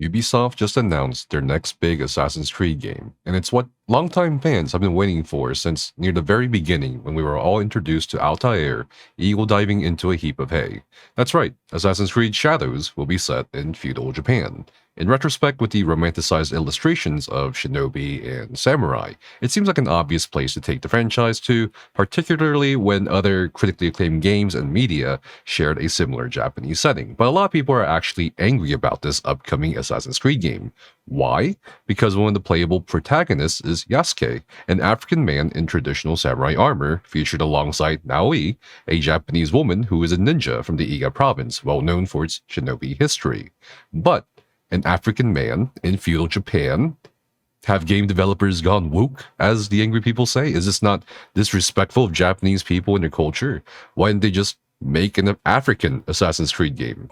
Ubisoft just announced their next big Assassin's Creed game, and it's what longtime fans have been waiting for since near the very beginning when we were all introduced to Altair, eagle diving into a heap of hay. That's right, Assassin's Creed Shadows will be set in feudal Japan. In retrospect, with the romanticized illustrations of shinobi and samurai, it seems like an obvious place to take the franchise to, particularly when other critically acclaimed games and media shared a similar Japanese setting. But a lot of people are actually angry about this upcoming Assassin's Creed game. Why? Because one of the playable protagonists is Yasuke, an African man in traditional samurai armor, featured alongside Naoe, a Japanese woman who is a ninja from the Iga province, well known for its shinobi history. But an African man in feudal Japan? Have game developers gone woke, as the angry people say? Is this not disrespectful of Japanese people and their culture? Why didn't they just make an African Assassin's Creed game?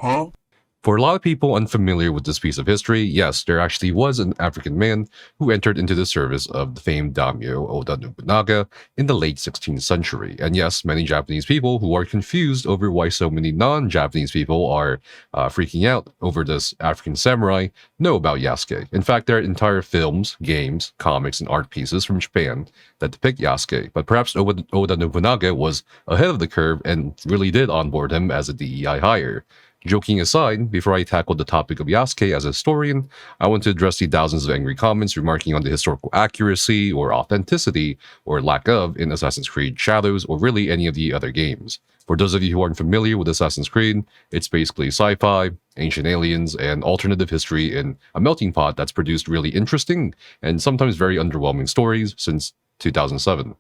For a lot of people unfamiliar with this piece of history, yes, there actually was an African man who entered into the service of the famed daimyo Oda Nobunaga in the late 16th century. And yes, many Japanese people who are confused over why so many non-Japanese people are freaking out over this African samurai know about Yasuke. In fact, there are entire films, games, comics, and art pieces from Japan that depict Yasuke, but perhaps Oda Nobunaga was ahead of the curve and really did onboard him as a DEI hire. Joking aside, before I tackle the topic of Yasuke as a historian, I want to address the thousands of angry comments remarking on the historical accuracy or authenticity or lack of in Assassin's Creed Shadows or really any of the other games. For those of you who aren't familiar with Assassin's Creed, it's basically sci-fi, ancient aliens, and alternative history in a melting pot that's produced really interesting and sometimes very underwhelming stories since 2007.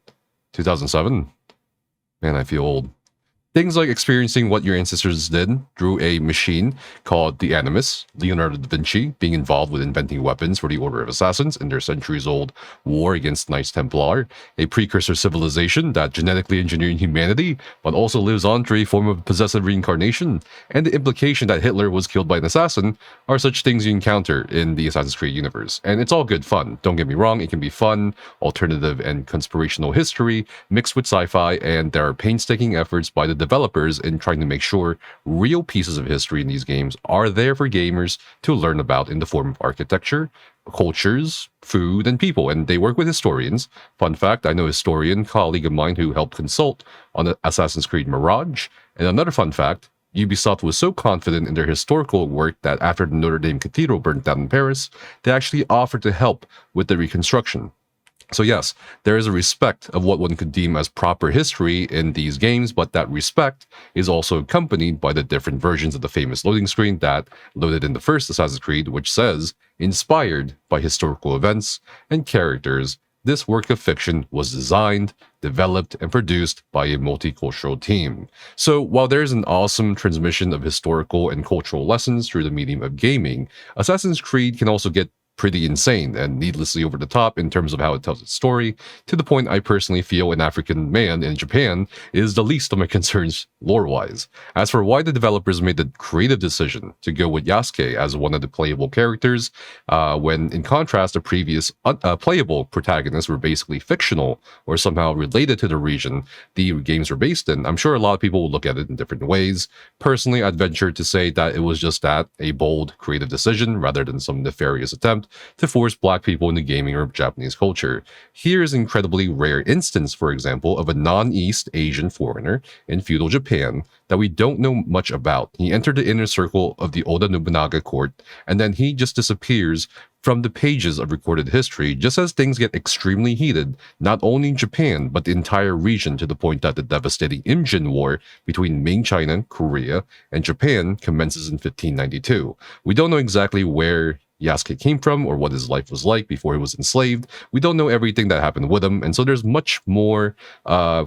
2007? Man, I feel old. Things like experiencing what your ancestors did through a machine called the Animus, Leonardo da Vinci being involved with inventing weapons for the Order of Assassins in their centuries-old war against Knights Templar, a precursor civilization that genetically engineered humanity, but also lives on through a form of possessive reincarnation, and the implication that Hitler was killed by an assassin are such things you encounter in the Assassin's Creed universe. And it's all good fun, don't get me wrong, it can be fun, alternative and conspirational history, mixed with sci-fi, and there are painstaking efforts by the developers in trying to make sure real pieces of history in these games are there for gamers to learn about in the form of architecture, cultures, food, and people. And they work with historians. Fun fact, I know a historian colleague of mine who helped consult on Assassin's Creed Mirage. And another fun fact, Ubisoft was so confident in their historical work that after the Notre Dame Cathedral burnt down in Paris, they actually offered to help with the reconstruction. So yes, there is a respect of what one could deem as proper history in these games, but that respect is also accompanied by the different versions of the famous loading screen that loaded in the first Assassin's Creed, which says, inspired by historical events and characters, this work of fiction was designed, developed, and produced by a multicultural team. So while there is an awesome transmission of historical and cultural lessons through the medium of gaming, Assassin's Creed can also get pretty insane and needlessly over the top in terms of how it tells its story, to the point I personally feel an African man in Japan is the least of my concerns lore-wise. As for why the developers made the creative decision to go with Yasuke as one of the playable characters, when in contrast the previous playable protagonists were basically fictional or somehow related to the region the games were based in, I'm sure a lot of people will look at it in different ways. Personally, I'd venture to say that it was just that, a bold creative decision rather than some nefarious attempt to force black people into gaming or Japanese culture. Here is an incredibly rare instance, for example, of a non-East Asian foreigner in feudal Japan that we don't know much about. He entered the inner circle of the Oda Nobunaga court, and then he just disappears from the pages of recorded history just as things get extremely heated, not only in Japan, but the entire region, to the point that the devastating Imjin War between Ming China, Korea, and Japan commences in 1592. We don't know exactly where Yasuke came from or what his life was like before he was enslaved. We don't know everything that happened with him, and so there's much more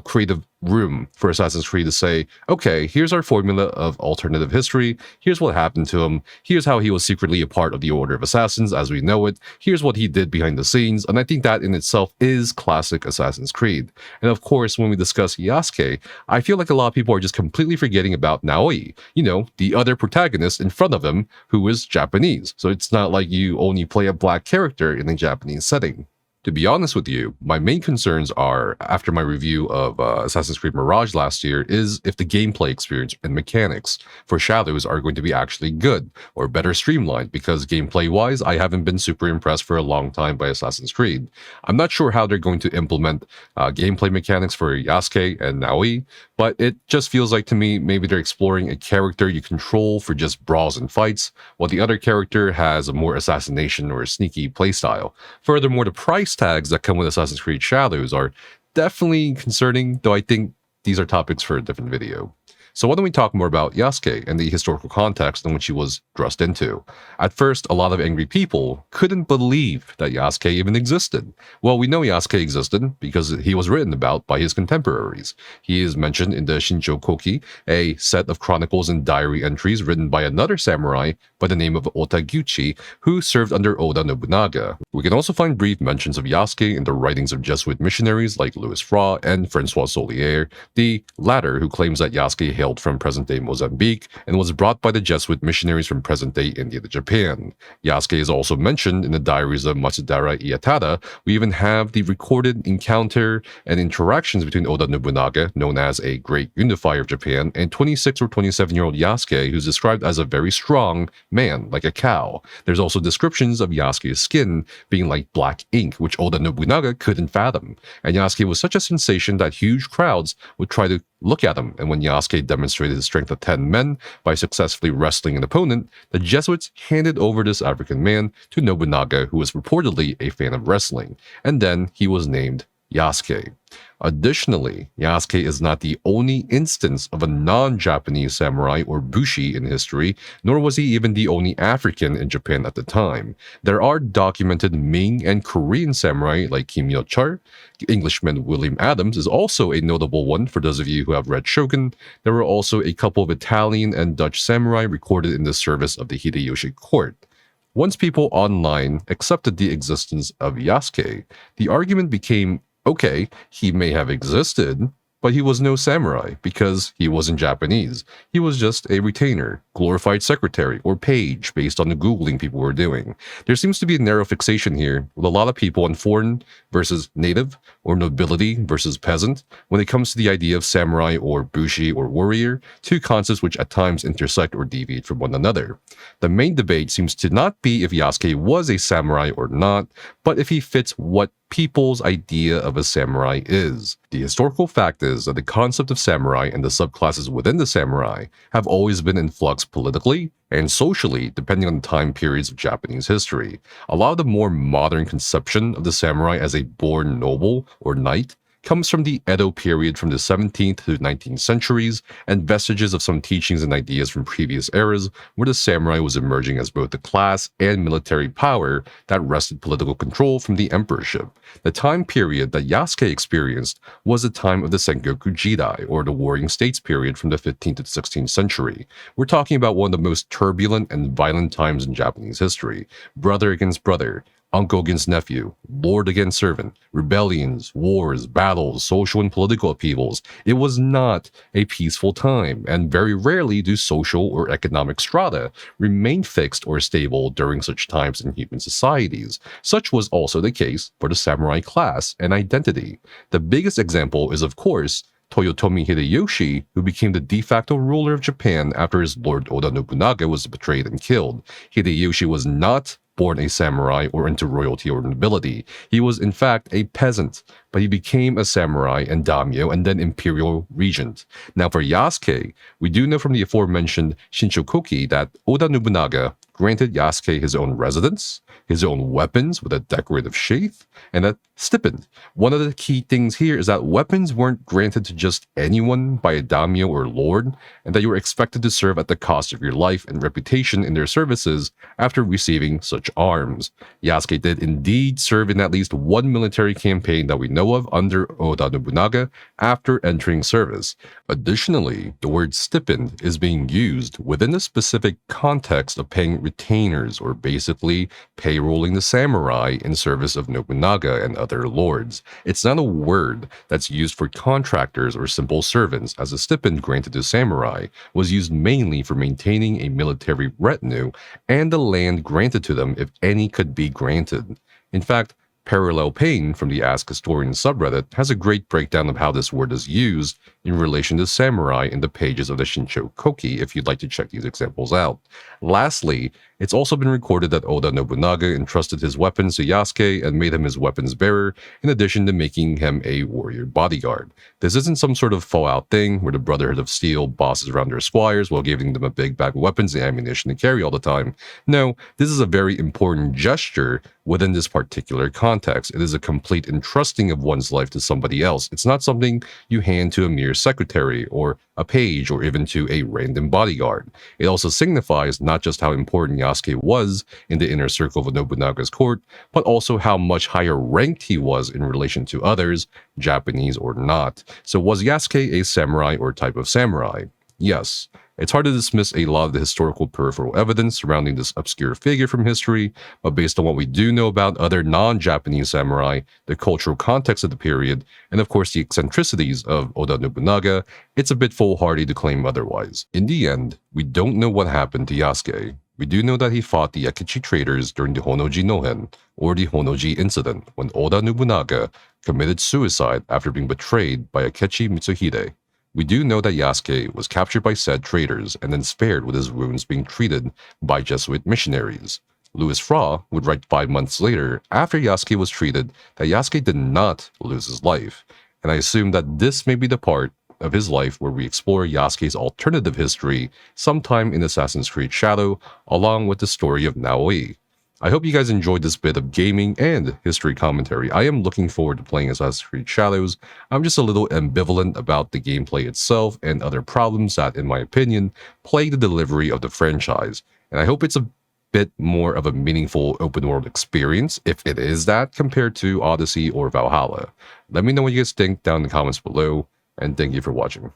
creative room for Assassin's Creed to say, okay, here's our formula of alternative history, here's what happened to him, here's how he was secretly a part of the Order of Assassins as we know it, here's what he did behind the scenes, and I think that in itself is classic Assassin's Creed. And of course, when we discuss Yasuke, I feel like a lot of people are just completely forgetting about Naoe, you know, the other protagonist in front of him who is Japanese. So it's not like you only play a black character in a Japanese setting. To be honest with you, my main concerns are, after my review of Assassin's Creed Mirage last year, is if the gameplay experience and mechanics for Shadows are going to be actually good or better streamlined, because gameplay-wise, I haven't been super impressed for a long time by Assassin's Creed. I'm not sure how they're going to implement gameplay mechanics for Yasuke and Naoe, but it just feels like to me maybe they're exploring a character you control for just brawls and fights, while the other character has a more assassination or sneaky playstyle. Furthermore, the price tags that come with Assassin's Creed Shadows are definitely concerning, though I think these are topics for a different video. So why don't we talk more about Yasuke and the historical context in which he was thrust into. At first, a lot of angry people couldn't believe that Yasuke even existed. Well, we know Yasuke existed because he was written about by his contemporaries. He is mentioned in the Shinjo Koki, a set of chronicles and diary entries written by another samurai by the name of Otaguchi, who served under Oda Nobunaga. We can also find brief mentions of Yasuke in the writings of Jesuit missionaries like Louis Fra and Francois Solier, the latter who claims that Yasuke hailed from present-day Mozambique and was brought by the Jesuit missionaries from present-day India to Japan. Yasuke is also mentioned in the diaries of Matsudara Ietada. We even have the recorded encounter and interactions between Oda Nobunaga, known as a great unifier of Japan, and 26 or 27-year-old Yasuke, who's described as a very strong man, like a cow. There's also descriptions of Yasuke's skin being like black ink, which Oda Nobunaga couldn't fathom. And Yasuke was such a sensation that huge crowds would try to look at him, and when Yasuke demonstrated his strength of 10 men by successfully wrestling an opponent, the Jesuits handed over this African man to Nobunaga, who was reportedly a fan of wrestling, and then he was named Yasuke. Additionally, Yasuke is not the only instance of a non-Japanese samurai or bushi in history, nor was he even the only African in Japan at the time. There are documented Ming and Korean samurai like Kim Yo-char. Englishman William Adams is also a notable one for those of you who have read Shogun. There were also a couple of Italian and Dutch samurai recorded in the service of the Hideyoshi court. Once people online accepted the existence of Yasuke, the argument became, okay, he may have existed, but he was no samurai because he wasn't Japanese. He was just a retainer, glorified secretary, or page based on the Googling people were doing. There seems to be a narrow fixation here with a lot of people on foreign versus native, or nobility versus peasant, when it comes to the idea of samurai or bushi or warrior, two concepts which at times intersect or deviate from one another. The main debate seems to not be if Yasuke was a samurai or not, but if he fits what people's idea of a samurai is. The historical fact is that the concept of samurai and the subclasses within the samurai have always been in flux politically and socially depending on the time periods of Japanese history. A lot of the more modern conception of the samurai as a born noble or knight comes from the Edo period from the 17th to 19th centuries, and vestiges of some teachings and ideas from previous eras where the samurai was emerging as both the class and military power that wrested political control from the emperorship. The time period that Yasuke experienced was the time of the Sengoku Jidai, or the Warring States period from the 15th to 16th century. We're talking about one of the most turbulent and violent times in Japanese history. Brother against brother, uncle against nephew, lord against servant, rebellions, wars, battles, social and political upheavals. It was not a peaceful time, and very rarely do social or economic strata remain fixed or stable during such times in human societies. Such was also the case for the samurai class and identity. The biggest example is, of course, Toyotomi Hideyoshi, who became the de facto ruler of Japan after his lord Oda Nobunaga was betrayed and killed. Hideyoshi was not born a samurai or into royalty or nobility. He was in fact a peasant, but he became a samurai and daimyo and then imperial regent. Now for Yasuke, we do know from the aforementioned Shinshokoki that Oda Nobunaga granted Yasuke his own residence, his own weapons with a decorative sheath, and a stipend. One of the key things here is that weapons weren't granted to just anyone by a daimyo or lord, and that you were expected to serve at the cost of your life and reputation in their services after receiving such arms. Yasuke did indeed serve in at least one military campaign that we know of under Oda Nobunaga after entering service. Additionally, the word stipend is being used within the specific context of paying retainers, or basically payrolling the samurai in service of Nobunaga and other lords. It's not a word that's used for contractors or simple servants, as a stipend granted to samurai was used mainly for maintaining a military retinue and the land granted to them if any could be granted. In fact, Parallel Pain from the Ask Historian subreddit has a great breakdown of how this word is used in relation to samurai in the pages of the Shincho Koki if you'd like to check these examples out. Lastly, it's also been recorded that Oda Nobunaga entrusted his weapons to Yasuke and made him his weapons bearer, in addition to making him a warrior bodyguard. This isn't some sort of Fallout thing where the Brotherhood of Steel bosses around their squires while giving them a big bag of weapons and ammunition to carry all the time. No, this is a very important gesture within this particular context. It is a complete entrusting of one's life to somebody else. It's not something you hand to a mere secretary or a page or even to a random bodyguard. It also signifies not just how important Yasuke was in the inner circle of Nobunaga's court, but also how much higher ranked he was in relation to others, Japanese or not. So was Yasuke a samurai or type of samurai? Yes. It's hard to dismiss a lot of the historical peripheral evidence surrounding this obscure figure from history, but based on what we do know about other non-Japanese samurai, the cultural context of the period, and of course the eccentricities of Oda Nobunaga, it's a bit foolhardy to claim otherwise. In the end, we don't know what happened to Yasuke. We do know that he fought the Akechi traders during the Honnoji Nohen, or the Honnoji incident, when Oda Nobunaga committed suicide after being betrayed by Akechi Mitsuhide. We do know that Yasuke was captured by said traders and then spared with his wounds being treated by Jesuit missionaries. Louis Fra would write 5 months later, after Yasuke was treated, that Yasuke did not lose his life, and I assume that this may be the part of his life where we explore Yasuke's alternative history sometime in Assassin's Creed Shadow, along with the story of Naoe. I hope you guys enjoyed this bit of gaming and history commentary. I am looking forward to playing Assassin's Creed Shadows. I'm just a little ambivalent about the gameplay itself and other problems that, in my opinion, plague the delivery of the franchise. And I hope it's a bit more of a meaningful open world experience, if it is that, compared to Odyssey or Valhalla. Let me know what you guys think down in the comments below, and thank you for watching.